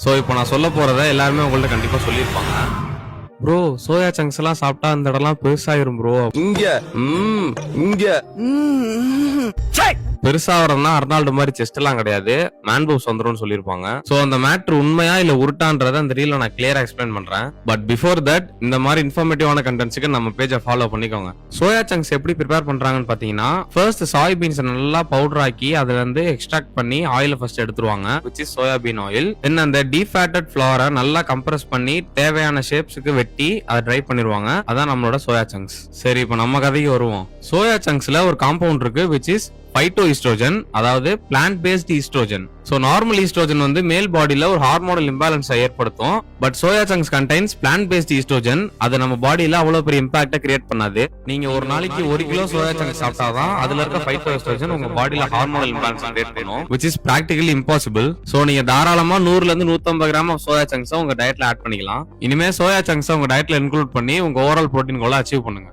So இப்போ நான் சொல்ல போறத எல்லாருமே உங்கள்ட்ட கண்டிப்பா சொல்லியிருப்பாங்க. ப்ரோ சோயா சங்க்ஸ் எல்லாம் சாப்பிட்டா அந்த இடம்லாம் பெருசாயிரும் ப்ரோ. பெருசாகிறோம்னா அர்னால்டு மாதிரி செஸ்ட் எல்லாம் கிடையாது, மேன் பூப்ஸ் வந்துரும்னு சொல்லியிருப்பாங்க. சோ அந்த மேட்ரு உண்மையா இல்ல உருட்டான்றத அந்த ரீல்ல நான் கிளியரா எக்ஸ்பிளைன் பண்றேன். பட் பிஃபோர் தட் இந்த மாதிரி இன்ஃபர்மேட்டிவான கண்டென்ட்ஸ்க்கு நம்ம பேஜை ஃபாலோ பண்ணிக்கோங்க. சோயா சங்க்ஸ் எப்படி ப்ரிப்பேர் பண்றாங்கன்னு பாத்தீங்கன்னா, ஃபர்ஸ்ட் சாய் பீன்ஸ் நல்லா பவுடர் ஆக்கி அதுல இருந்து எக்ஸ்ட்ராக்ட் பண்ணி ஆயில ஃபர்ஸ்ட் எடுத்துருவாங்க, which is சோயாபீன் ஆயில். தென் அந்த டீஃபேட்டட் ஃபிளவரை நல்லா கம்ப்ரஸ் பண்ணி தேவையான ஷேப்ஸ்க்கு வெட்டி அதை ட்ரை பண்ணிடுவாங்க. அதான் நம்மளோட சோயா சங்க்ஸ். சரி இப்போ நம்ம கதைக்கு வருவோம். சோயா சங்க்ஸ்ல ஒரு காம்பவுண்ட் இருக்கு, which is பைட்டோஈஸ்ட்ரோஜன், அதாவது plant based oestrogen. So normal oestrogen வந்து மேல் பாடியில ஒரு ஹார்மோனல் இம்பேலன்ஸ் ஏற்படுத்தும். But soya chunks contains plant based oestrogen. அது நம்ம பாடியில அவ்வளவு பெரிய இம்பாக்ட கிரியேட் பண்ணாது. நீங்க ஒரு நாளைக்கு 1 கிலோ சோயா சங்க்ஸ் சாப்பிட்டாதான் அதுல இருக்க பைட்டோஈஸ்ட்ரோஜன் உங்க பாடியில ஹார்மோனல் இம்பேலன்ஸ் கிரியேட் பண்ணும், which is practically impossible. So நீங்க தாராளமா 100 ல இருந்து 150 கிராம் சோயா சங்க்ஸ் உங்க டயட்ல ஆட் பண்ணிக்கலாம். இனிமே சோயா சங்க்ஸ் உங்க டயட்ல இன்க்ளூட் பண்ணி உங்க ஓவரால் புரோட்டீன் கோலை அச்சீவ் பண்ணுங்க.